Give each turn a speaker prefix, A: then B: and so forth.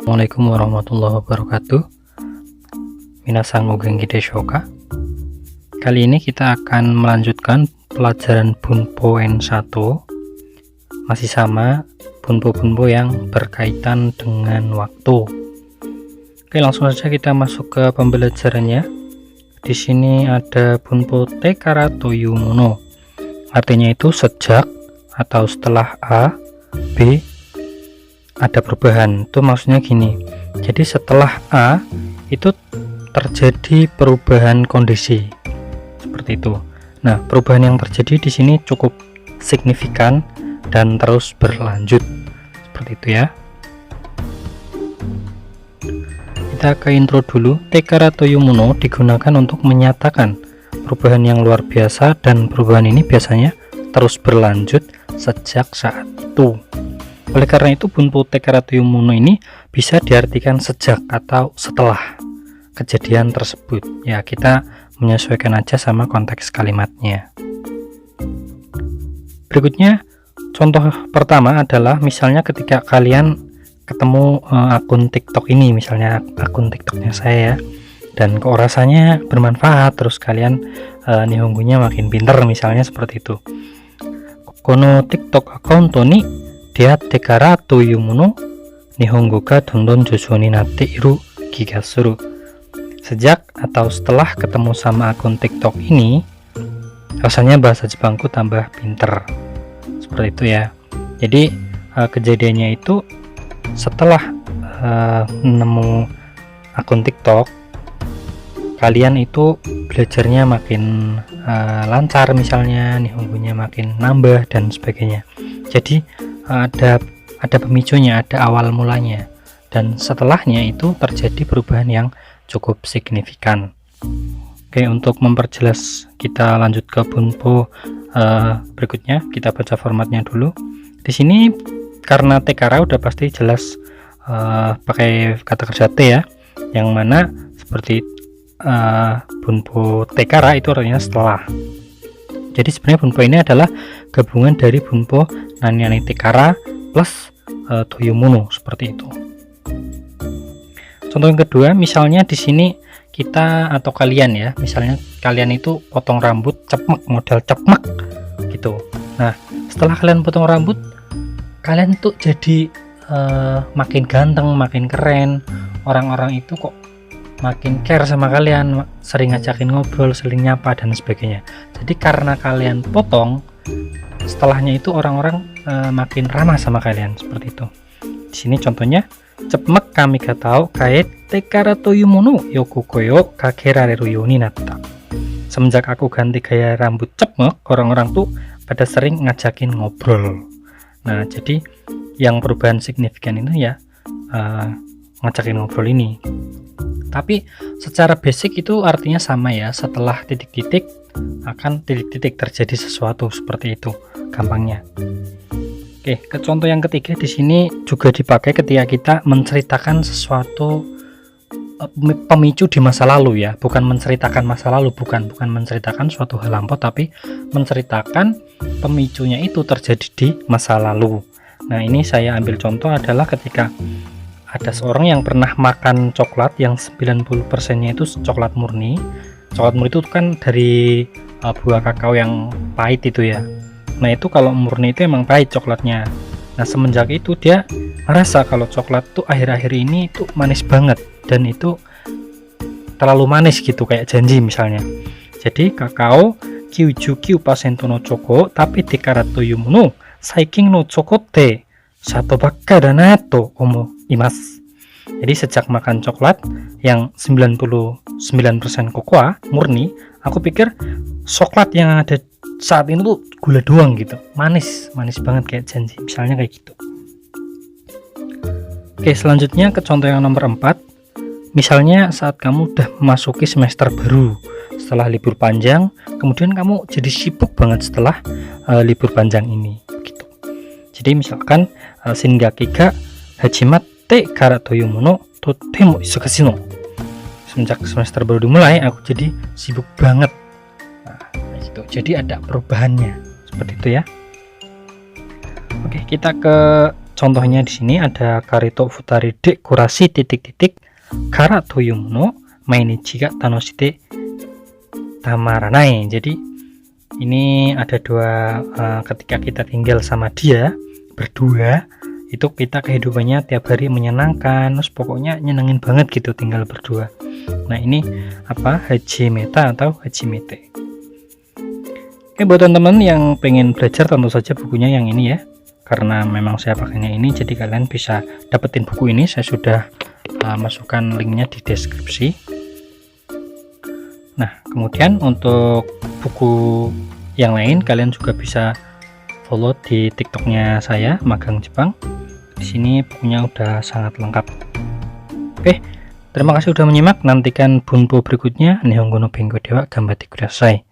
A: Assalamualaikum warahmatullahi wabarakatuh. Minasan o genki desu ka? Kali ini kita akan melanjutkan pelajaran Bunpo N1. Masih sama bunpo-bunpo yang berkaitan dengan waktu. Oke, langsung saja kita masuk ke pembelajarannya. Di sini ada bunpo tekara toyu mono. Artinya itu sejak atau setelah A, B ada perubahan. Itu maksudnya gini. Jadi setelah A itu terjadi perubahan kondisi. Seperti itu. Nah, perubahan yang terjadi di sini cukup signifikan dan terus berlanjut. Seperti itu ya. Kita ke intro dulu. Tekara toyu mono digunakan untuk menyatakan perubahan yang luar biasa, dan perubahan ini biasanya terus berlanjut sejak saat itu. Oleh karena itu, bunpo tekara toyu mono ini bisa diartikan sejak atau setelah kejadian tersebut. Ya, kita menyesuaikan aja sama konteks kalimatnya. Berikutnya, contoh pertama adalah misalnya ketika kalian ketemu akun TikTok ini, misalnya akun TikToknya saya, dan kok rasanya bermanfaat, terus kalian nihongonya makin pinter, misalnya seperti itu. Kono TikTok account ni dia tekara toyu mono nihongo ga dondon joshou ni natte iru kiga suru. Sejak atau setelah ketemu sama akun TikTok ini, rasanya bahasa Jepangku tambah pinter. Seperti itu ya. Jadi kejadiannya itu setelah nemu akun TikTok, kalian itu belajarnya makin lancar, misalnya nihongonya makin nambah dan sebagainya. Jadi ada pemicunya, ada awal mulanya, dan setelahnya itu terjadi perubahan yang cukup signifikan. Oke, untuk memperjelas kita lanjut ke bunpo berikutnya. Kita baca formatnya dulu. Di sini karena tekara udah pasti jelas pakai kata kerja te ya, yang mana seperti bunpo tekara itu artinya setelah. Jadi sebenarnya bunpo ini adalah gabungan dari bunpo nani tekara plus toyu mono, seperti itu. Contoh yang kedua, misalnya di sini kita atau kalian ya, misalnya kalian itu potong rambut cepmek, model cepmek gitu. Nah, setelah kalian potong rambut, kalian tuh jadi makin ganteng, makin keren. Orang-orang itu kok makin care sama kalian, sering ngajakin ngobrol, sering nyapa dan sebagainya. Jadi karena kalian potong, setelahnya itu orang-orang makin ramah sama kalian, seperti itu. Di sini contohnya, cepmek kami gatao kaet tekara toyu mono yoku koyo kakerareru yo ni natta. Semenjak aku ganti gaya rambut cepmek, orang-orang tuh pada sering ngajakin ngobrol. Nah, jadi yang perubahan signifikan itu ya ngajakin ngobrol ini. Tapi secara basic itu artinya sama ya, setelah titik-titik akan titik-titik terjadi sesuatu, seperti itu gampangnya. Oke, ke contoh yang ketiga, di sini juga dipakai ketika kita menceritakan sesuatu pemicu di masa lalu ya, bukan menceritakan masa lalu, bukan menceritakan suatu hal lampau, tapi menceritakan pemicunya itu terjadi di masa lalu. Nah, ini saya ambil contoh adalah ketika ada seorang yang pernah makan coklat yang 90%-nya itu coklat murni. Coklat murni itu kan dari buah kakao yang pahit itu ya. Nah, itu kalau murni itu emang pahit coklatnya. Nah, semenjak itu dia merasa kalau coklat tuh akhir-akhir ini itu manis banget, dan itu terlalu manis gitu, kayak janji misalnya. Jadi kakao 99% no choko tapi tekara toyu mono saikin no choko te sato bakka da na to omo imas. Jadi sejak makan coklat yang 99% kokoa murni, aku pikir coklat yang ada saat ini tuh gula doang gitu, manis banget kayak janji, misalnya kayak gitu. Oke, selanjutnya ke contoh yang nomor 4. Misalnya saat kamu udah memasuki semester baru setelah libur panjang, kemudian kamu jadi sibuk banget setelah libur panjang ini gitu. Jadi misalkan shingaki ga hajimate kara toyu mono totemo isugashii no. Semenjak semester baru dimulai, aku jadi sibuk banget. Nah, gitu. Jadi ada perubahannya, seperti itu ya. Oke, kita ke contohnya di sini ada Karito Futari dekorasi titik-titik Kara Toyum no Mainichi ga Tanoshite Tamaranai. Jadi ini ada dua, ketika kita tinggal sama dia berdua itu kita kehidupannya tiap hari menyenangkan, terus pokoknya nyenengin banget gitu tinggal berdua. Nah ini apa, Hajimeta atau Hajimete. Oke, buat teman-teman yang pengen belajar tentu saja bukunya yang ini ya, karena memang saya pakainya ini, jadi kalian bisa dapetin buku ini. Saya sudah masukkan linknya di deskripsi. Nah kemudian untuk buku yang lain kalian juga bisa follow di TikToknya saya, Magang Jepang. Di sini bukunya udah sangat lengkap. Oke, terima kasih sudah menyimak. Nantikan bunpo berikutnya. Nihongo no Bengo Dewa Gambate Kudasai.